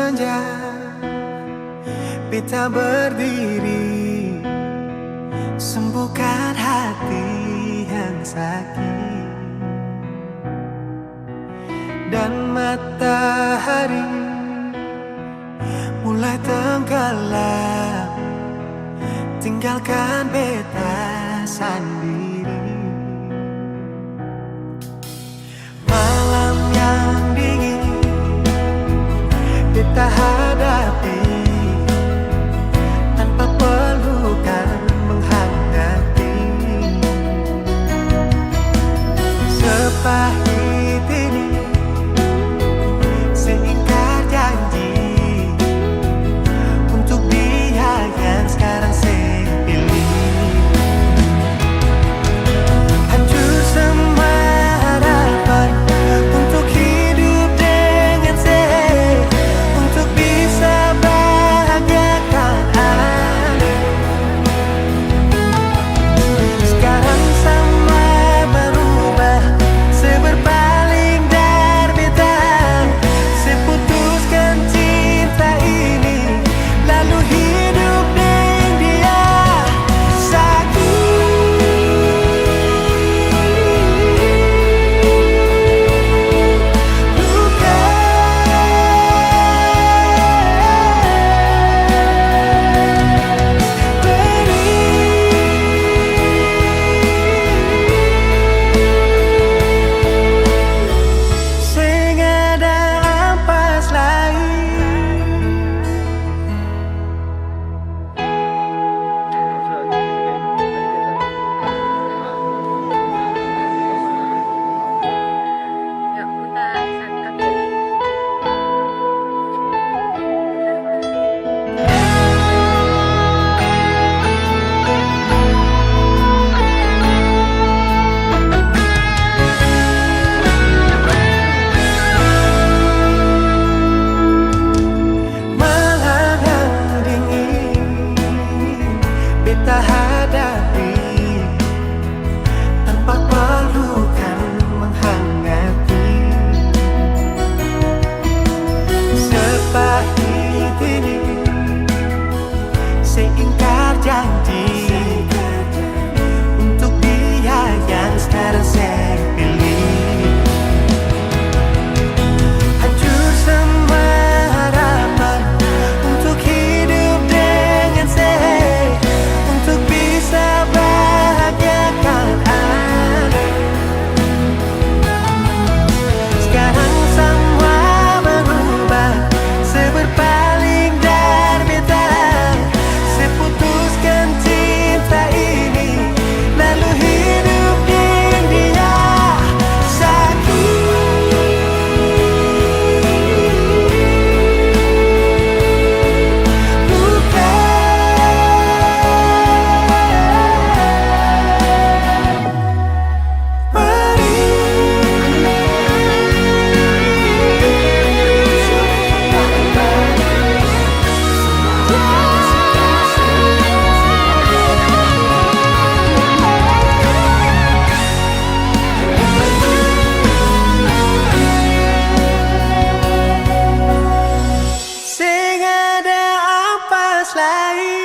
senja, beta berdiri, sembuhkan hati yang sakit. Dan matahari mulai tenggelam, tinggalkan beta sendiri. Malam yang dingin beta hadapi, tanpa pelukan menghangati. Sepahit ini seingkar janji untuk dia yang sekarang saya pilih. Hancur semua harapan untuk hidup dengan saya, untuk bisa bahagiakan aku. Sekarang semua berubah, seberpaling dari beta. Seputuskan cinta ini, lalu hidup dengan dia. Sakit, luka, pedih, sing ada ampas lain. Yuk, putar satu kaki. Malam yang dingin beta hadapi, tanpa pelukan menghangati. Sepahit ini seingkar janji untuk dia yang sekarang saya pilih. Hancur semua harapan untuk hidup dengan saya, untuk bisa bahagiakan aku. Sekarang semua berubah, seberpaling dari beta. Seputuskan cinta ini, lalu hidup dengan dia. Sakit, luka, sing ada ampas lain.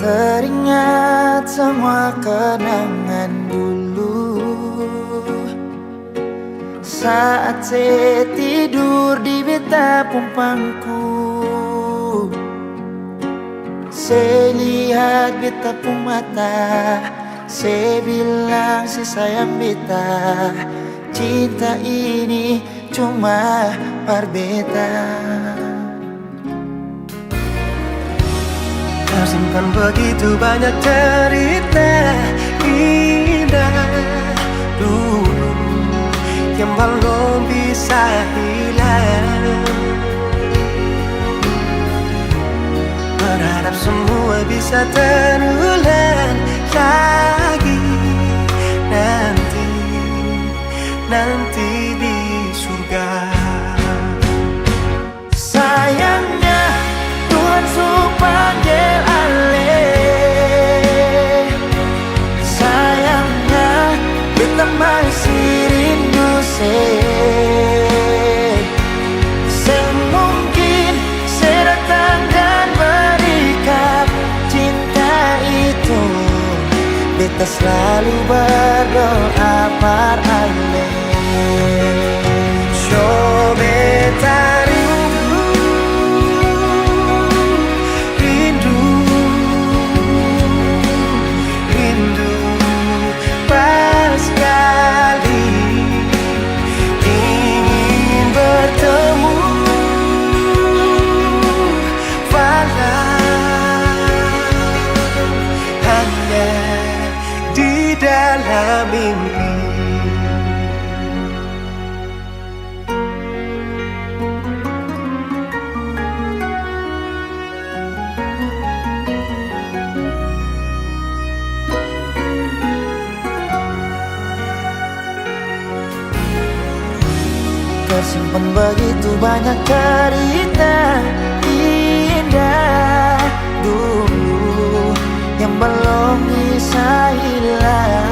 Teringat semua kenangan dulu, saat saya tidur di beta pumpangku. Saya lihat beta pung mata, saya bilang si sayang beta, cinta ini cuma par beta. Tersimpan begitu banyak cerita indah dulu yang belum bisa hilang. Berharap semua bisa terulang lagi nanti. nanti di surga. Sayangnya Tuhan su panggil ale. Sayangnya beta masih rindu semungkin sedatang dan berikan cinta itu. Beta selalu berdoa par ale. So beta rindu, rindu, rindu pas sekali ingin bertemu, walau hanya di dalam mimpi. Tersimpan begitu banyak cerita indah dulu yang belum bisa hilang.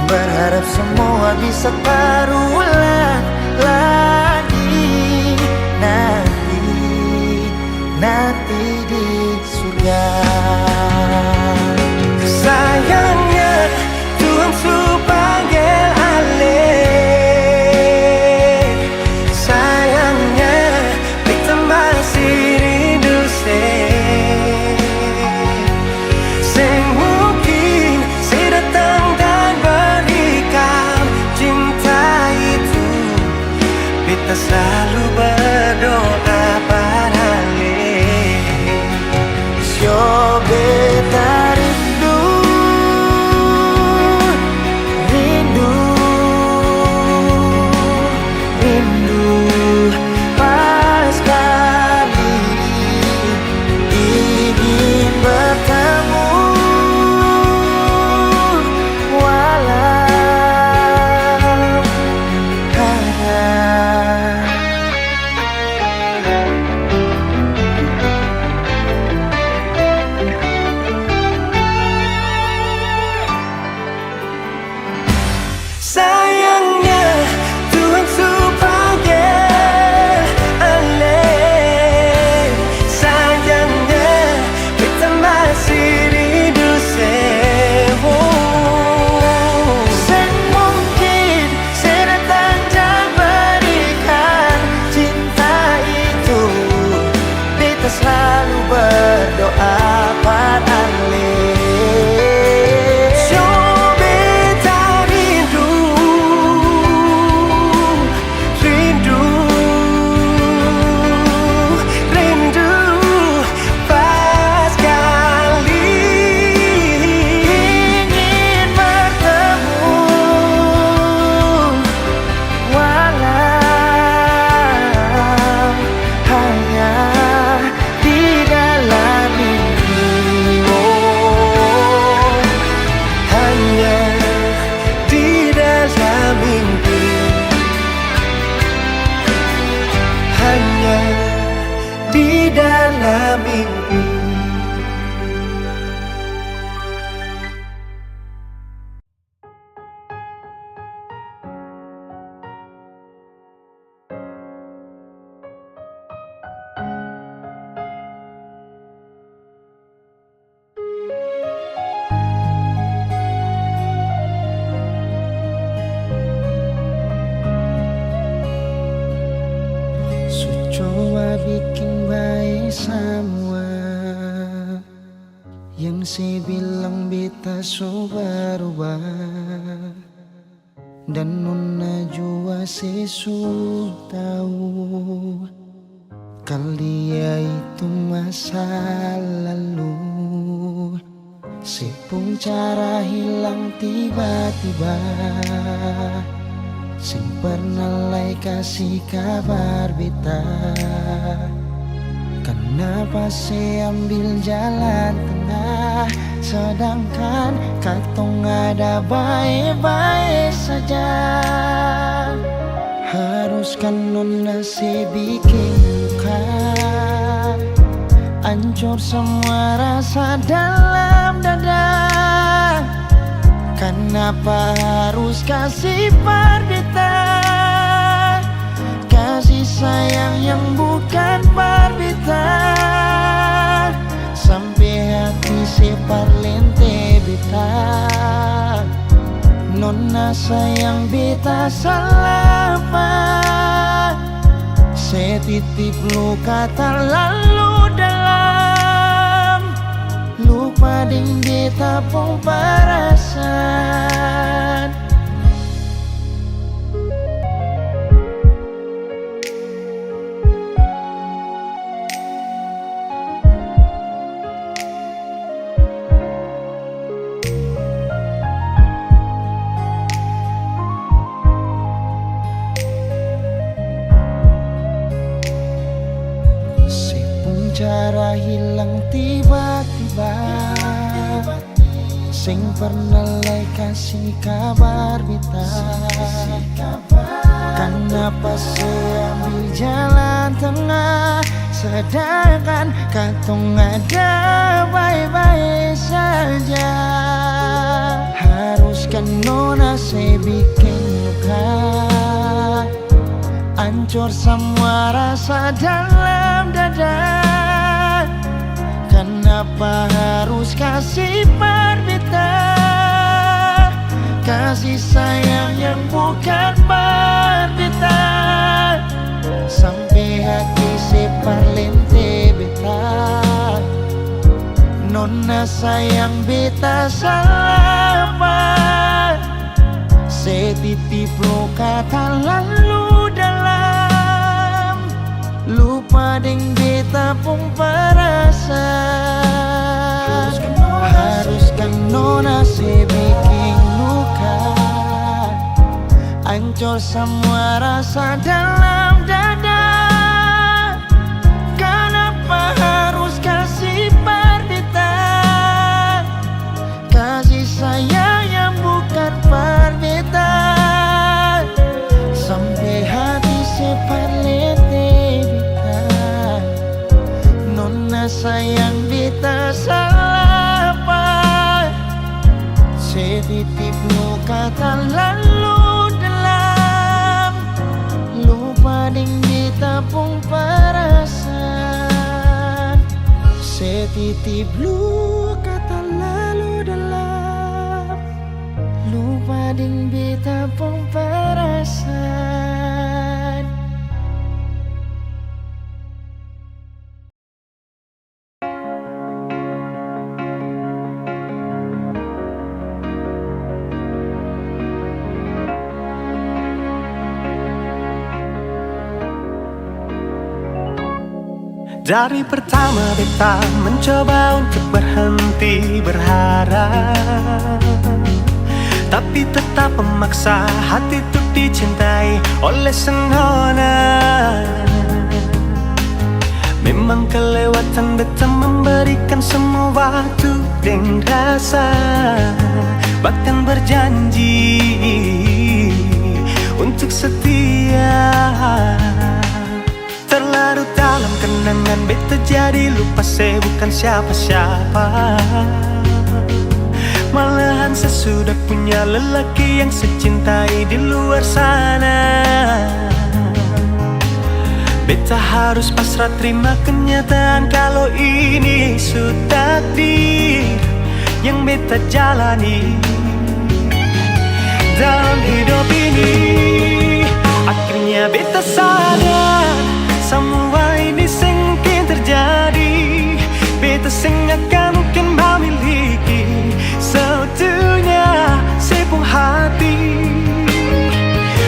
Berharap semua bisa terulang lagi nanti di surga. Sayangnya Tuhan su panggil ale. Sayangnya beta masih rindu semungkin sedatang dan berikan cinta itu. Beta selalu berdoa pada ale. Yo beta rindu, rindu, rindu pas sekali ingin bertemu, walau hanya sayangnya Tuhan su panggil ale. Sayangnya beta masih rindu semungkin sedatang dan berikan cinta itu. Beta selalu berdoa pada ale. So beta rindu, rindu, rindu pas sekali Ingin bertemu, walau hanya di dalam mimpi. Oh, hanya di dalam mimpi, hanya di dalam mimpi. Su coba bikin baik semua yang saya bilang beta so berubah, dan nona jua sesu tahu kalau dia itu masa lalu. Sepung cara hilang tiba-tiba, sing pernah lai kasih kabar beta. Kenapa saya ambil jalan tengah? beta, sedangkan katong ada baik-baik saja. Haruskan nona si bikin luka, hancur semua rasa dalam dada. Kenapa harus kasih perbedaan? Kasih sayang yang bukan perbedaan, sampai hati si parlente beta. Nona sayang beta salah apa? Setitip luka terlalu dalam, lupa ding beta pun perasaan. Cara hilang tiba-tiba, sing pernah kasih kabar beta. Kenapa saya ambil jalan tengah, sedangkan katong ada baik-baik saja. Haruskan nona saya bikin luka, hancur semua rasa dalam dada. Kenapa harus kasih perbedaan? Kasih sayang yang bukan perbedaan, sampai hati si parlente beta. Nona sayang beta salah apa? Setitip luka terlalu dalam, lupa ding beta pun perasaan. Haruskan nona si bikin luka, hancur semua rasa dalam dada. Kenapa harus kasih perbedaan? Kasih sayang yang bukan perbedaan, sampai hati si parlente beta. Nona sayang beta salah apa? Setitip luka terlalu dalam, lupa ding beta pun perasaan. Setitip luka terlalu dalam, lupa ding beta pun perasaan. Dari pertama beta mencoba untuk berhenti berharap, tapi tetap memaksa hati untuk dicintai oleh senona. Memang kelewatan beta memberikan semua waktu dan rasa, bahkan berjanji untuk setia. Terlarut dalam kenangan beta jadi lupa saya bukan siapa-siapa. Malahan sesudah punya lelaki yang secintai di luar sana. Beta harus pasrah terima kenyataan kalau ini sudah takdir yang beta jalani dalam hidup ini. Akhirnya beta sadar semua ini sengkin terjadi. Beta seng akan mungkin memiliki seutuhnya sepenuh hati.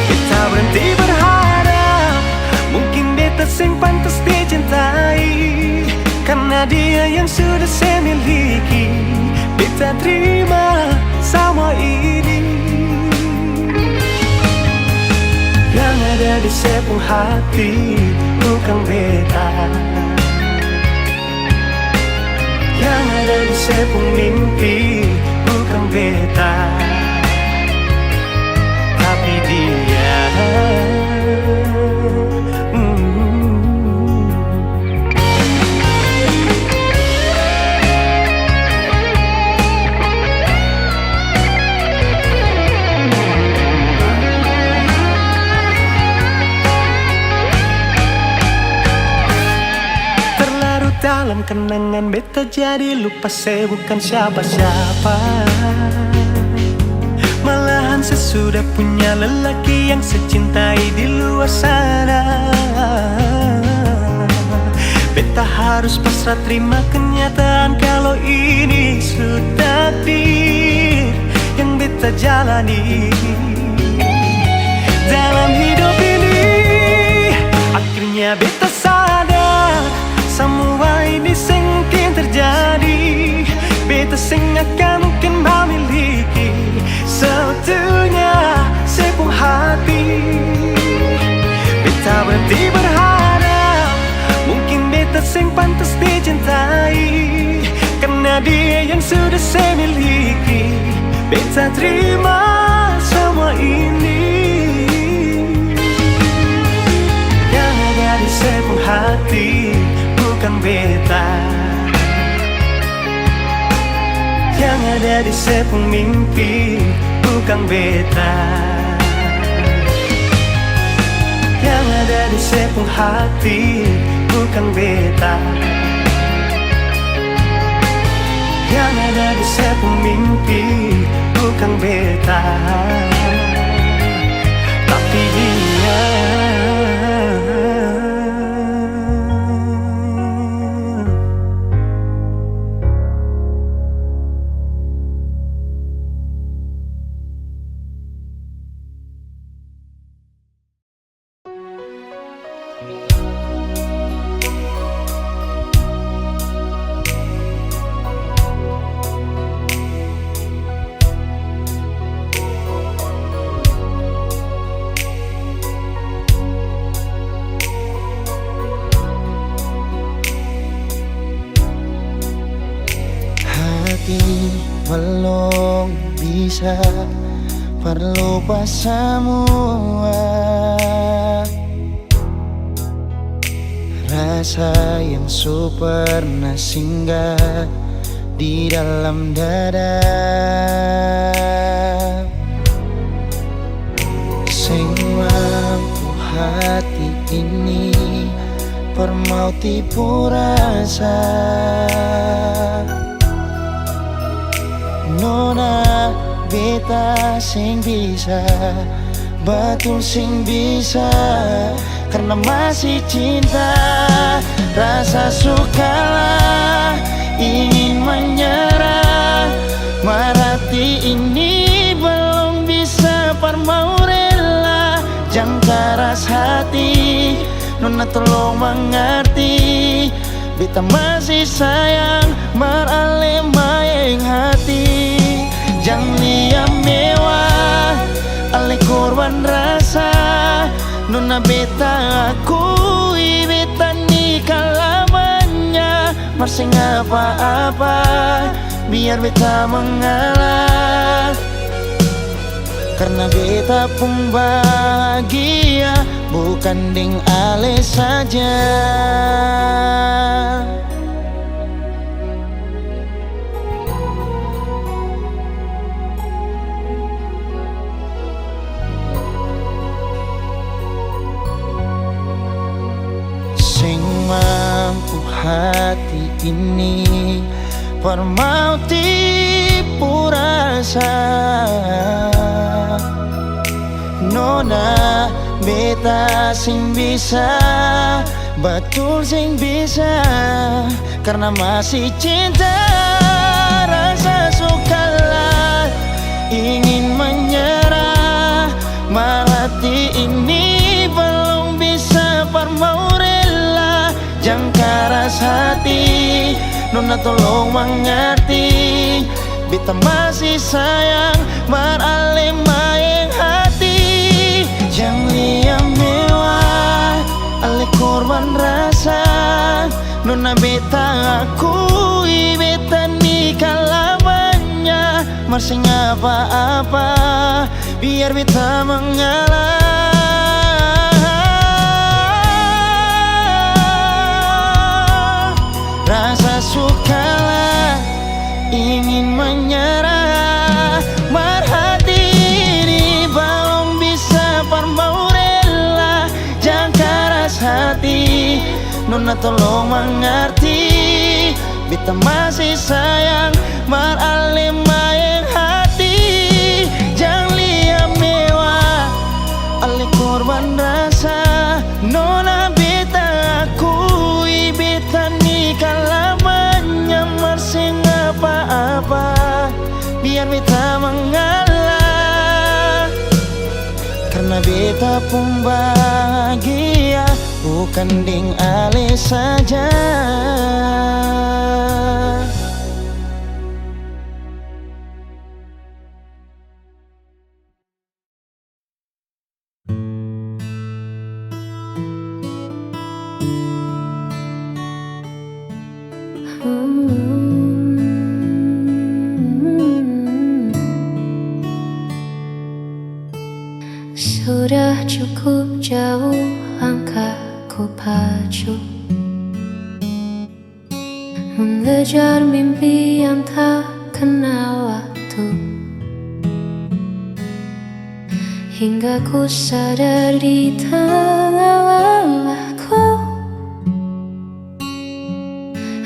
Beta berhenti berharap mungkin beta seng pantas dicintai, karena dia yang sudah saya miliki. Beta terima semua ini yang ada di sepenuh hati, bukan beta. Yang ada di sepung mimpi bukan beta, tapi dia. Terlarut dalam kenangan beta jadi lupa saya bukan siapa-siapa. Malahan sesudah punya lelaki yang secintai di luar sana. Beta harus pasrah terima kenyataan kalau ini sudah takdir yang beta jalani dalam hidup ini. Akhirnya beta sadar semua ini sengkin terjadi. Beta sing akan mungkin memiliki seutuhnya sepung hati. Beta berhenti berharap mungkin beta sing pantas dicintai, karena dia yang sudah saya miliki. Beta terima semua ini. Yang ada di sepung hati bukan beta, yang ada di sepung mimpi bukan beta, yang ada di sepung hati bukan beta, yang ada di sepung mimpi bukan beta, tapi dia. Belum bisa perlupa semua rasa yang pernah singgah di dalam dada. Sing mampu hati ini permau tipu rasa. Nona beta sing bisa, betul sing bisa, karena masih cinta. Rasa sukalah ingin menyerah, marati ini belum bisa parmau rela. Jangan keras hati, Nona tolong mengerti. Beta masih sayang meralih mayang hati. Jangan liam mewah alih korban rasa. Nona beta akui beta nikah lamanya. Marsing apa-apa biar beta mengalah, karena beta pun bahagia bukan ding ale saja. Sing mampu hati ini permau tipu rasa. Nona beta sing bisa, betul sing bisa, karena masih cinta. Rasa sukalah ingin menyerah, marati ini belum bisa parmau rela. Jangan keras hati, Nona tolong mengerti. Beta masih sayang meralih mayang hati. Jangan liam mewah alih korban rasa. Nona beta akui beta sing apa-apa, biar beta mengalah. Rasa sukalah ingin menyerah, merhati ini belum bisa parmau rela. Jangan keras hati, nona tolong mengerti. Beta masih sayang meralim main hati. Jangan lihat mewah, alih korban rasa. Nona beta akui, beta nikah lamanya mersing apa-apa, biar beta mengalah. Karena beta pun bahagia, bukan ding alih saja. Sudah cukup jauh angkaku pacu, mengejar mimpi yang tak kenal waktu. Hingga ku sadar di tengah lelahku,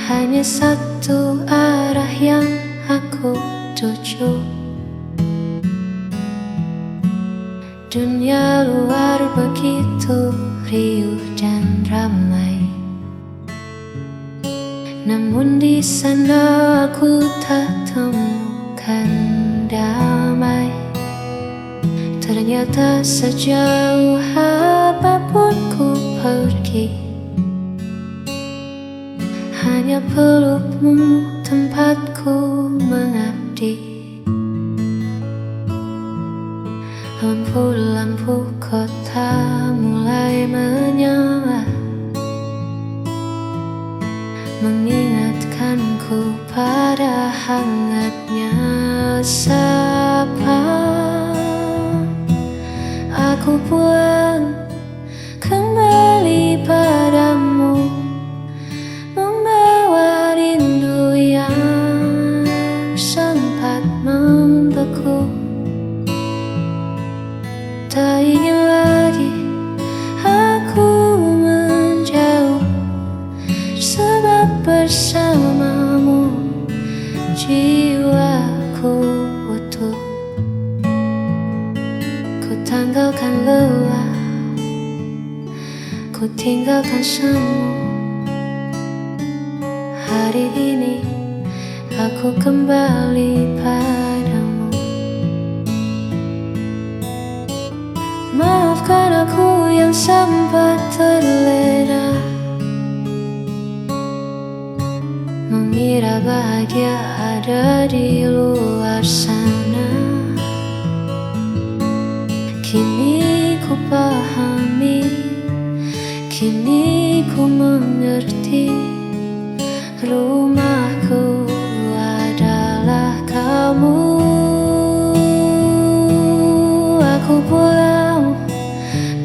hanya satu arah yang aku tuju. Dunia luar begitu riuh dan ramai, namun di sana aku tak temukan damai. Ternyata sejauh apapun ku pergi, hanya pelukmu tempatku mengabdi. Lampu-lampu kota mulai menyala, mengingatkanku pada hangatnya sapa. Aku pulang kembali padamu, membawa rindu yang sempat membeku. Tak ingin lagi aku menjauh, sebab bersamamu jiwaku utuh. Ku tanggalkan lelah, ku tinggalkan semu. Hari ini aku kembali padamu. Maafkan aku yang sempat terlena, mengira bahagia ada di luar sana. Kini ku pahami, kini ku mengerti. Rumahku adalah kamu. Aku pulang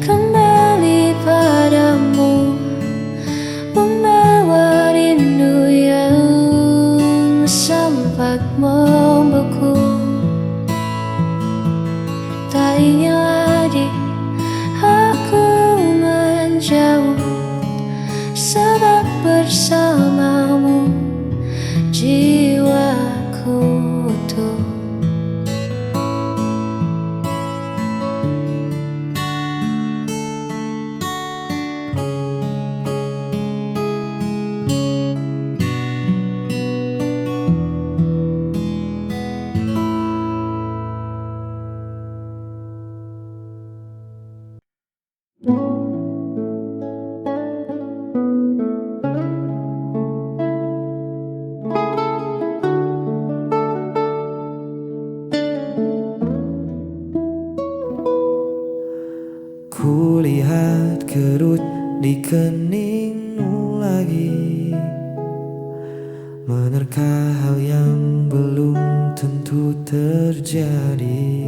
kembali padamu, membawa rindu yang sempat membeku. Tak ingin lagi aku menjauh, sebab bersamamu jiwaku utuh. Kulihat kerut di keningmu lagi, menerka hal yang belum tentu terjadi.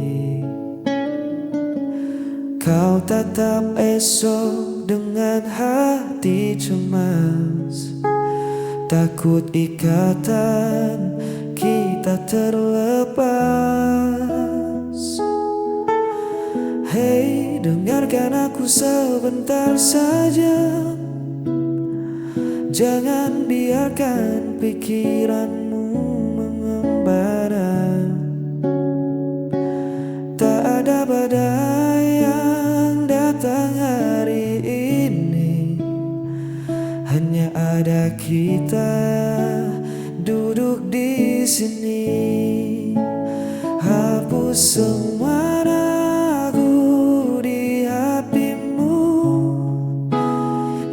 Kau tatap esok dengan hati cemas, takut ikatan kita terlepas. Hey, dengarkan aku sebentar saja. Jangan biarkan pikiranmu mengembara. Tak ada badai yang datang hari ini, hanya ada kita duduk di sini. Hapus semua ragu di hatimu,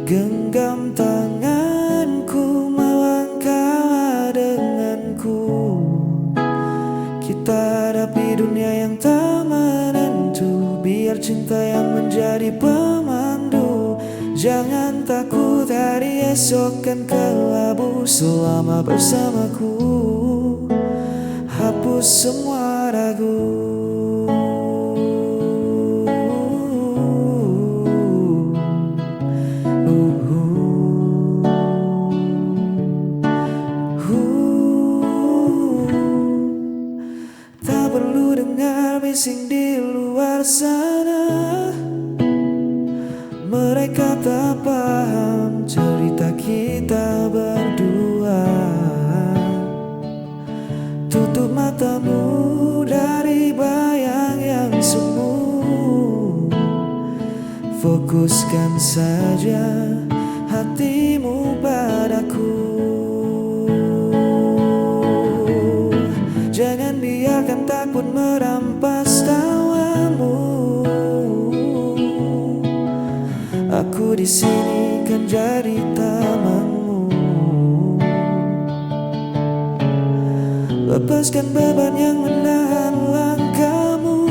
genggam tanganku, melangkah denganku. Kita hadapi dunia yang tak menentu, biar cinta yang menjadi pemandu. Jangan takut, hari esok kan kelabu selama bersamaku. Hapus semua ragu. Tak perlu dengar bising di luar sana. Mereka tak paham cerita kita berdua. Tutup matamu dari bayang yang semu, fokuskan saja hatimu padaku. Jangan biarkan takut merampas tawamu. Aku di sini kan jadi tamanmu. Lepaskan beban yang menahan langkahmu.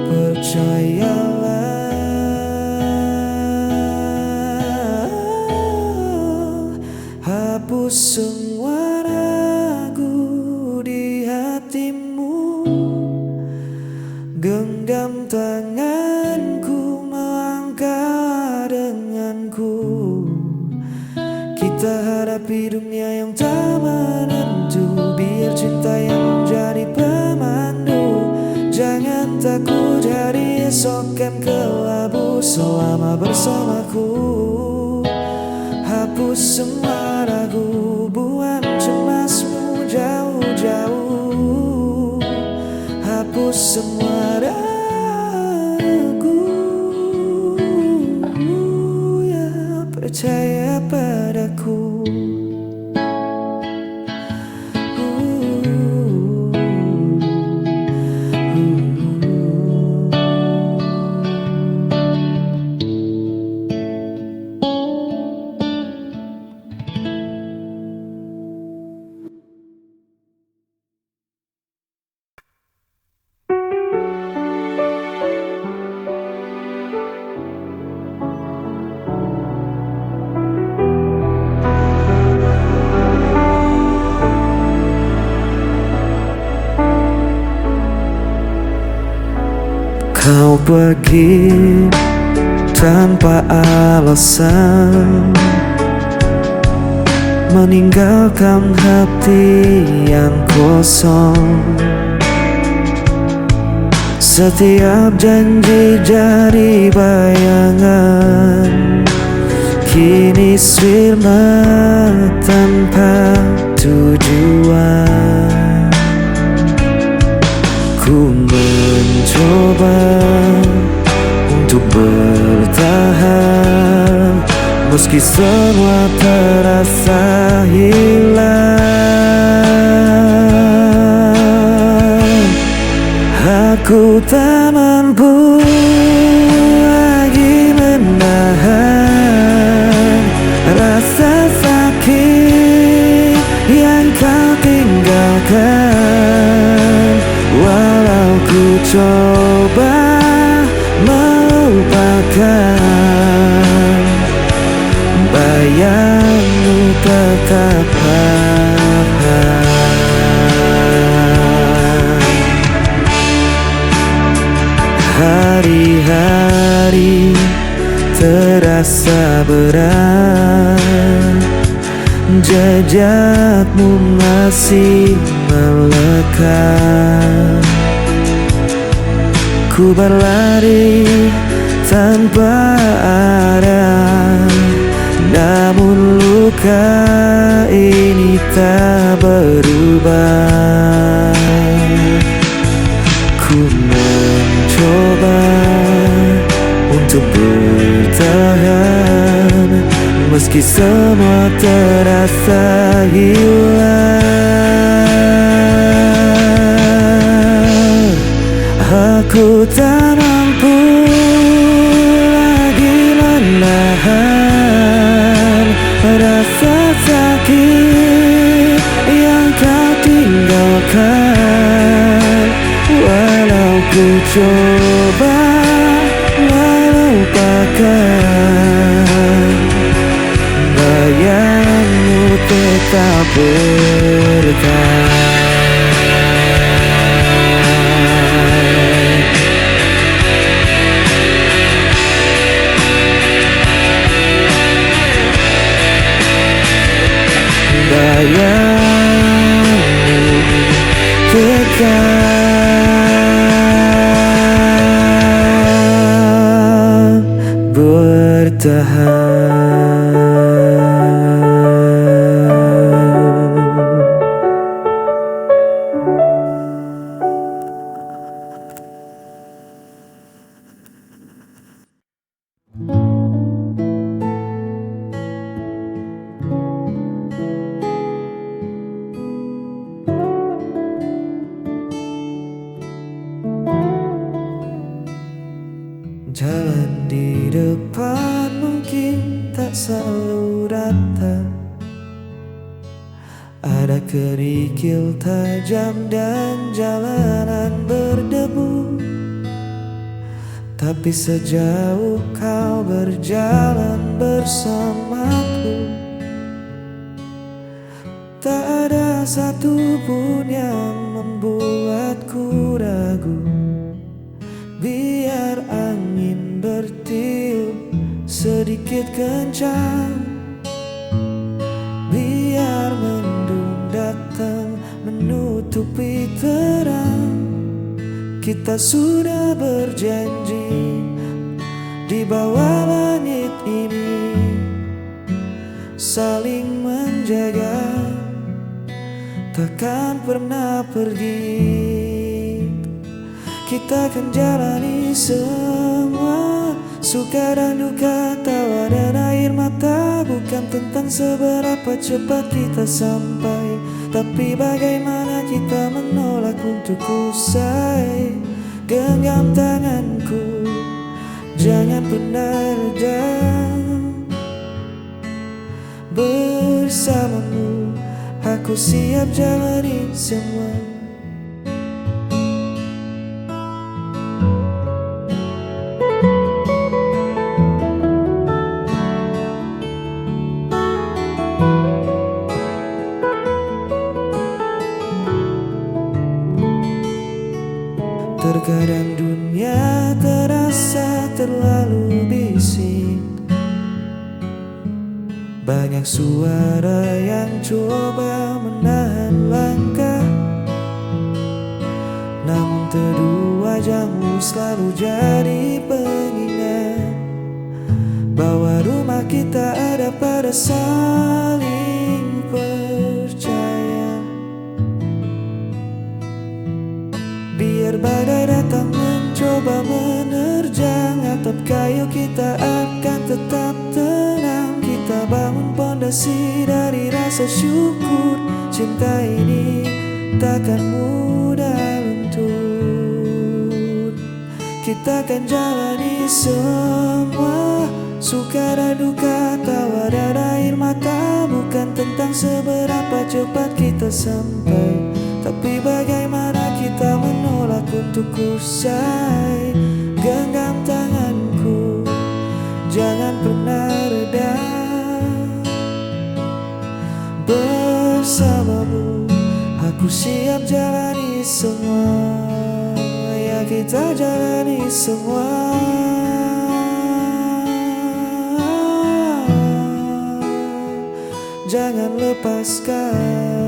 Percayalah, hapus semua ragu di hatimu. Genggam tanganku, melangkah denganku. Kita hadapi dunia yang tak menentu, biar cinta yang menjadi pemandu. Jangan takut, hari esok kan kelabu selama bersamaku. Hapus semua ragu, buang cemasmu jauh-jauh. Hapus semua ragu, ya, percaya padaku. Kau pergi tanpa alasan, meninggalkan hati yang kosong. Setiap janji jadi bayangan, kini sirna tanpa tujuan. Ku mencoba untuk bertahan, meski semua terasa hilang. Aku tak mampu lagi menahan rasa sakit yang kau tinggalkan. Walau ku coba melupakan, bayangmu tetap Hari-hari terasa berat, jejakmu masih melekat. Ku berlari tanpa arah, namun luka ini tak berubah. Ku mencoba untuk bertahan, meski semua terasa hilang. Aku tak mampu lagi menahan rasa sakit yang kau tinggalkan. Walau ku coba melupakan, bayangmu tetap bertahan. Bayangmu tetap bertahan. Jalan di depan mungkin tak selalu rata, ada kerikil tajam dan jalanan berdebu. Tapi sejauh kau berjalan bersamaku, tak ada satupun yang membuatku ragu. Biar angin bertiup sedikit kencang, biar mendung datang menutupi terang, kita sudah berjanji di bawah langit ini saling menjaga, takkan pernah pergi. Kita akan jalani semua, suka dan duka, tawa dan air mata. Bukan tentang seberapa cepat kita sampai, tapi bagaimana kita menolak untuk usai. Genggam tanganku, jangan pernah reda. Bersamamu, aku siap jalani semua. Terkadang dunia terasa terlalu bising, banyak suara yang coba menahan langkah. Namun teduh wajahmu selalu jadi pengingat bahwa rumah kita ada pada saling percaya. Biar badai datang mencoba menerjang atap kayu, kita akan tetap tenang. Kita bangun pondasi dari rasa syukur, cinta ini takkan mudah luntur. Kita akan jalani semua, suka dan duka, tawa dan air mata. Bukan tentang seberapa cepat kita sampai, tapi bagaimana kita menolak untuk usai. Genggam tanganku, jangan pernah reda. Bersamamu, aku siap jalani semua. Yang kita jalani semua. Jangan lepaskan.